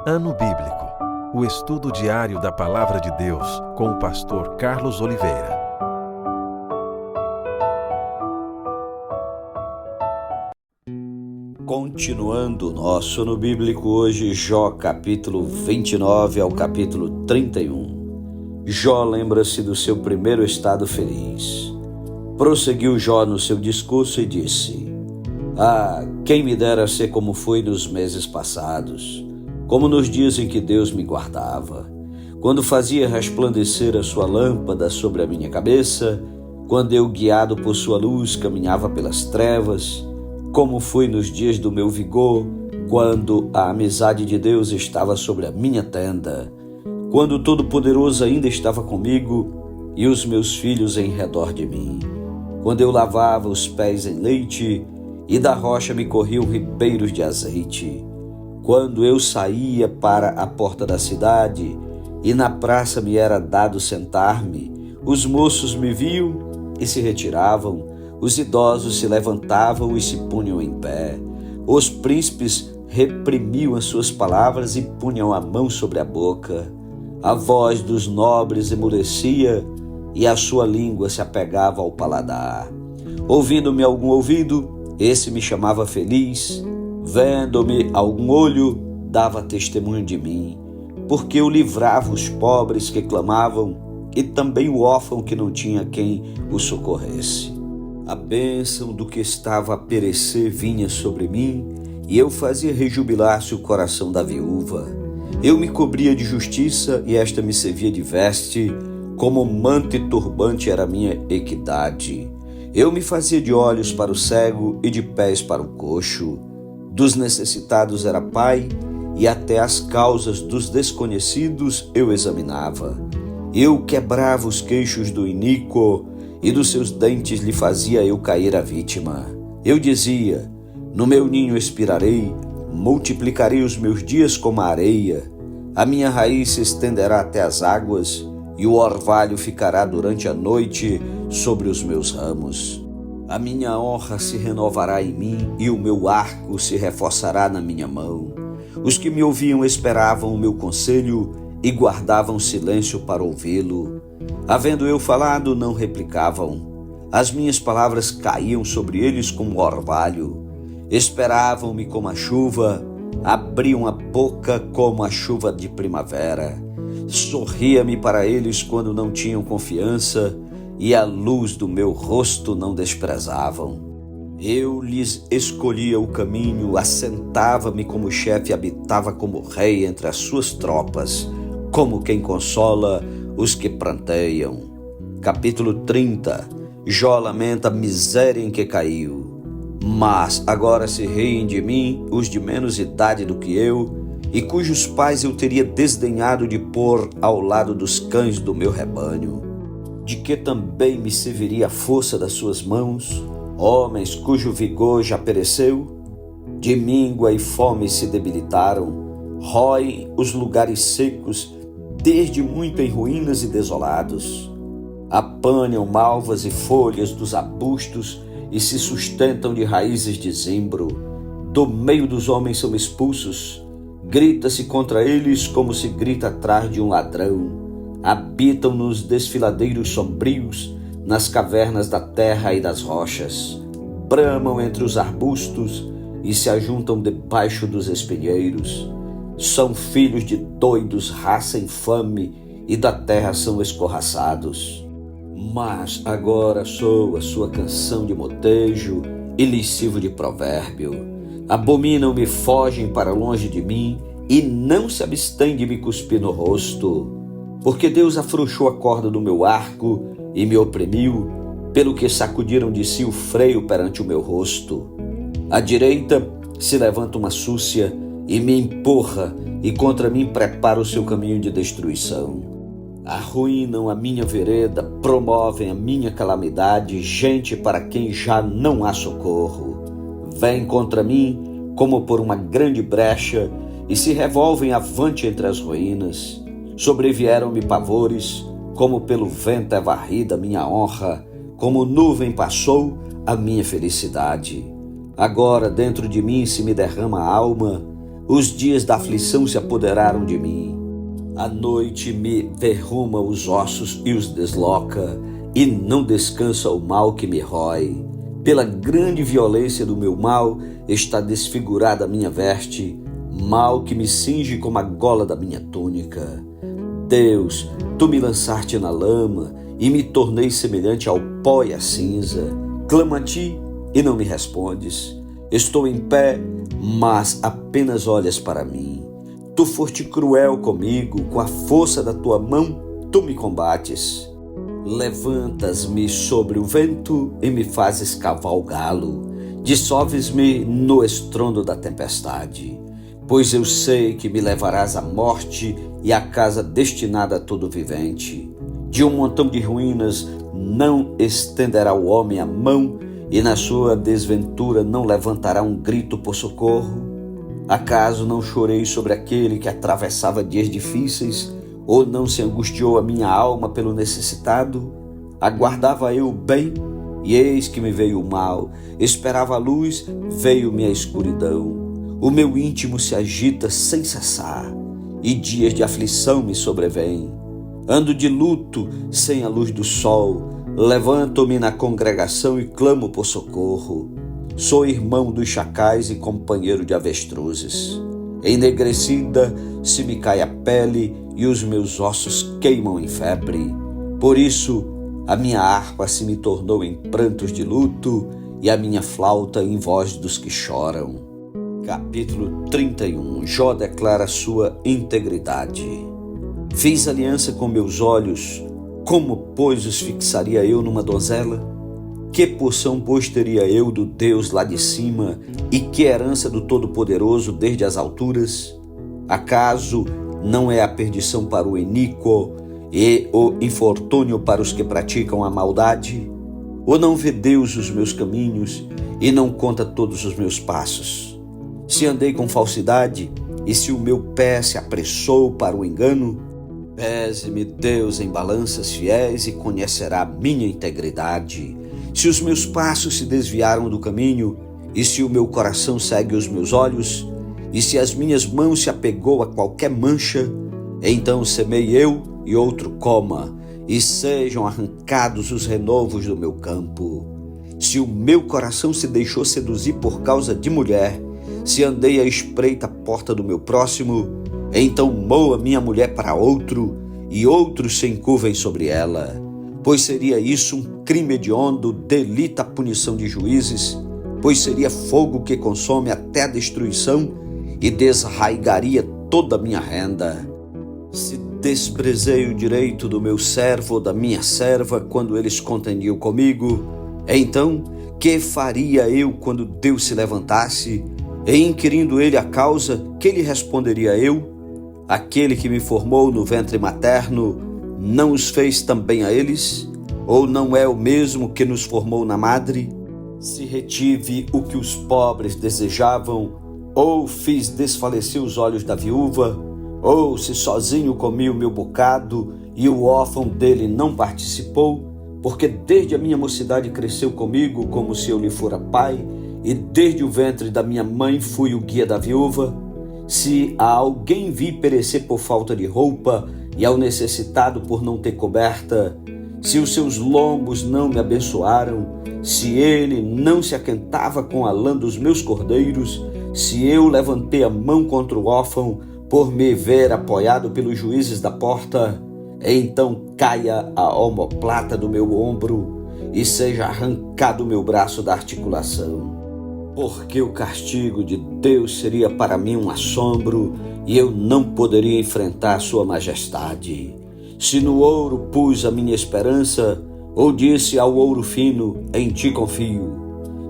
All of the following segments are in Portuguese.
Ano Bíblico, o estudo diário da Palavra de Deus com o pastor Carlos Oliveira. Continuando o nosso ano bíblico hoje, Jó capítulo 29 ao capítulo 31. Jó lembra-se do seu primeiro estado feliz. Prosseguiu Jó no seu discurso e disse: quem me dera ser como foi nos meses passados, como nos dias em que Deus me guardava, quando fazia resplandecer a sua lâmpada sobre a minha cabeça, quando eu, guiado por sua luz, caminhava pelas trevas, como foi nos dias do meu vigor, quando a amizade de Deus estava sobre a minha tenda, quando o Todo-Poderoso ainda estava comigo e os meus filhos em redor de mim, quando eu lavava os pés em leite e da rocha me corriam ribeiros de azeite, quando eu saía para a porta da cidade e na praça me era dado sentar-me, os moços me viam e se retiravam, os idosos se levantavam e se punham em pé, os príncipes reprimiam as suas palavras e punham a mão sobre a boca, a voz dos nobres emudecia e a sua língua se apegava ao paladar. Ouvindo-me algum ouvido, esse me chamava feliz, vendo-me algum olho, dava testemunho de mim, porque eu livrava os pobres que clamavam e também o órfão que não tinha quem o socorresse. A bênção do que estava a perecer vinha sobre mim e eu fazia rejubilar-se o coração da viúva. Eu me cobria de justiça e esta me servia de veste, como manto e turbante era minha equidade. Eu me fazia de olhos para o cego e de pés para o coxo. Dos necessitados era pai e até as causas dos desconhecidos eu examinava. Eu quebrava os queixos do iníquo e dos seus dentes lhe fazia eu cair a vítima. Eu dizia: no meu ninho expirarei, multiplicarei os meus dias como a areia, a minha raiz se estenderá até as águas, e o orvalho ficará durante a noite sobre os meus ramos. A minha honra se renovará em mim, e o meu arco se reforçará na minha mão. Os que me ouviam esperavam o meu conselho e guardavam silêncio para ouvi-lo. Havendo eu falado, não replicavam. As minhas palavras caíam sobre eles como orvalho. Esperavam-me como a chuva, abriam a boca como a chuva de primavera. Sorria-me para eles quando não tinham confiança, e a luz do meu rosto não desprezavam. Eu lhes escolhia o caminho, assentava-me como chefe, habitava como rei entre as suas tropas, como quem consola os que pranteiam. Capítulo 30. Jó lamenta a miséria em que caiu. Mas agora se riem de mim os de menos idade do que eu, e cujos pais eu teria desdenhado de pôr ao lado dos cães do meu rebanho. De que também me serviria a força das suas mãos, homens cujo vigor já pereceu? De míngua e fome se debilitaram, roem os lugares secos, desde muito em ruínas e desolados. Apanham malvas e folhas dos arbustos e se sustentam de raízes de zimbro. Do meio dos homens são expulsos, grita-se contra eles como se grita atrás de um ladrão. Habitam nos desfiladeiros sombrios, nas cavernas da terra e das rochas. Bramam entre os arbustos e se ajuntam debaixo dos espinheiros. São filhos de doidos, raça infame, e da terra são escorraçados. Mas agora sou a sua canção de motejo e lhes sirvo de provérbio. Abominam-me, fogem para longe de mim e não se abstêm de me cuspir no rosto. Porque Deus afrouxou a corda do meu arco e me oprimiu, pelo que sacudiram de si o freio perante o meu rosto. À direita se levanta uma súcia e me empurra, e contra mim prepara o seu caminho de destruição. Arruinam a minha vereda, promovem a minha calamidade, gente para quem já não há socorro. Vêm contra mim como por uma grande brecha e se revolvem avante entre as ruínas. Sobrevieram-me pavores, como pelo vento é varrida minha honra, como nuvem passou a minha felicidade. Agora dentro de mim se me derrama a alma, os dias da aflição se apoderaram de mim. A noite me derruma os ossos e os desloca, e não descansa o mal que me rói. Pela grande violência do meu mal está desfigurada a minha veste, mal que me cinge como a gola da minha túnica. Deus, tu me lançaste na lama e me tornei semelhante ao pó e à cinza. Clamo a ti e não me respondes. Estou em pé, mas apenas olhas para mim. Tu foste cruel comigo, com a força da tua mão tu me combates. Levantas-me sobre o vento e me fazes cavalgá-lo. Dissolves-me no estrondo da tempestade. Pois eu sei que me levarás à morte e à casa destinada a todo vivente. De um montão de ruínas não estenderá o homem a mão, e na sua desventura não levantará um grito por socorro. Acaso não chorei sobre aquele que atravessava dias difíceis, ou não se angustiou a minha alma pelo necessitado? Aguardava eu o bem, e eis que me veio o mal. Esperava a luz, veio-me a escuridão. O meu íntimo se agita sem cessar, e dias de aflição me sobrevêm. Ando de luto sem a luz do sol, levanto-me na congregação e clamo por socorro. Sou irmão dos chacais e companheiro de avestruzes. Enegrecida se me cai a pele e os meus ossos queimam em febre. Por isso a minha harpa se me tornou em prantos de luto e a minha flauta em voz dos que choram. Capítulo 31. Jó declara sua integridade. Fiz aliança com meus olhos, como, pois, os fixaria eu numa donzela? Que porção, pois, teria eu do Deus lá de cima, e que herança do Todo-Poderoso desde as alturas? Acaso não é a perdição para o iníquo e o infortúnio para os que praticam a maldade? Ou não vê Deus os meus caminhos e não conta todos os meus passos? Se andei com falsidade e se o meu pé se apressou para o engano, pese-me Deus em balanças fiéis e conhecerá minha integridade. Se os meus passos se desviaram do caminho, e se o meu coração segue os meus olhos, e se as minhas mãos se apegou a qualquer mancha, então semei eu e outro coma, e sejam arrancados os renovos do meu campo. Se o meu coração se deixou seduzir por causa de mulher, se andei à espreita porta do meu próximo, então moa minha mulher para outro, e outros se encurvem sobre ela. Pois seria isso um crime hediondo, delito à punição de juízes, pois seria fogo que consome até a destruição e desraigaria toda a minha renda. Se desprezei o direito do meu servo ou da minha serva quando eles contendiam comigo, então que faria eu quando Deus se levantasse? E inquirindo ele a causa, que lhe responderia eu? Aquele que me formou no ventre materno não os fez também a eles? Ou não é o mesmo que nos formou na madre? Se retive o que os pobres desejavam, ou fiz desfalecer os olhos da viúva, ou se sozinho comi o meu bocado e o órfão dele não participou, porque desde a minha mocidade cresceu comigo como se eu lhe fora pai, e desde o ventre da minha mãe fui o guia da viúva. Se a alguém vi perecer por falta de roupa, e ao necessitado por não ter coberta, se os seus lombos não me abençoaram, se ele não se aquentava com a lã dos meus cordeiros, se eu levantei a mão contra o órfão por me ver apoiado pelos juízes da porta, então caia a omoplata do meu ombro e seja arrancado o meu braço da articulação. Porque o castigo de Deus seria para mim um assombro e eu não poderia enfrentar sua majestade. Se no ouro pus a minha esperança, ou disse ao ouro fino, em ti confio.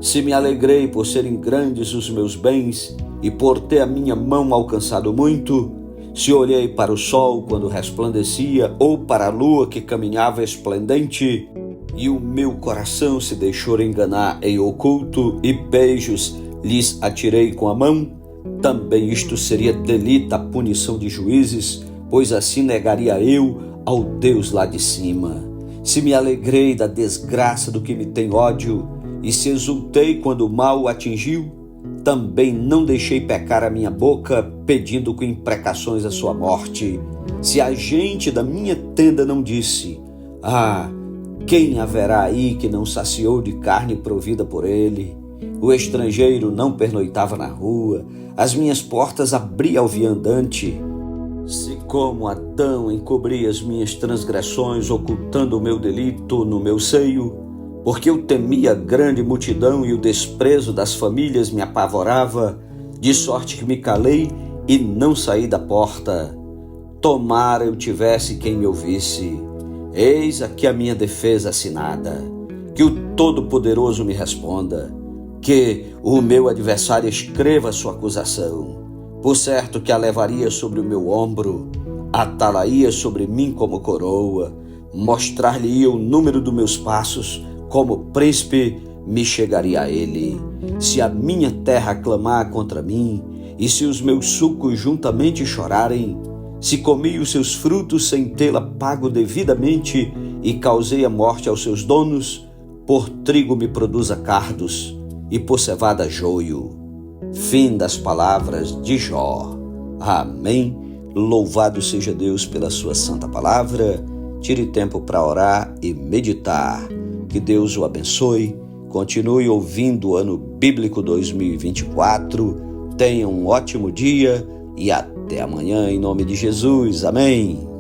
Se me alegrei por serem grandes os meus bens e por ter a minha mão alcançado muito, se olhei para o sol quando resplandecia ou para a lua que caminhava esplendente, e o meu coração se deixou enganar em oculto e beijos lhes atirei com a mão, também isto seria delito à punição de juízes, pois assim negaria eu ao Deus lá de cima. Se me alegrei da desgraça do que me tem ódio, e se exultei quando o mal o atingiu, Também não deixei pecar a minha boca, pedindo com imprecações a sua morte. Se a gente da minha tenda não disse: ah, quem haverá aí que não saciou de carne provida por ele? O estrangeiro não pernoitava na rua, as minhas portas abri ao viandante. Se como Adão encobri as minhas transgressões, ocultando o meu delito no meu seio, porque eu temia a grande multidão e o desprezo das famílias me apavorava, de sorte que me calei e não saí da porta. Tomara eu tivesse quem me ouvisse. Eis aqui a minha defesa assinada. Que o Todo-Poderoso me responda, que o meu adversário escreva a sua acusação. Por certo que a levaria sobre o meu ombro, atalaria sobre mim como coroa, mostrar-lhe-ia o número dos meus passos, como príncipe me chegaria a ele. Se a minha terra clamar contra mim, e se os meus sucos juntamente chorarem, se comi os seus frutos sem tê-la pago devidamente, e causei a morte aos seus donos, por trigo me produza cardos, e por cevada joio. Fim das palavras de Jó. Amém. Louvado seja Deus pela sua santa palavra. Tire tempo para orar e meditar. Que Deus o abençoe. Continue ouvindo o Ano Bíblico 2024. Tenha um ótimo dia e até amanhã em nome de Jesus. Amém.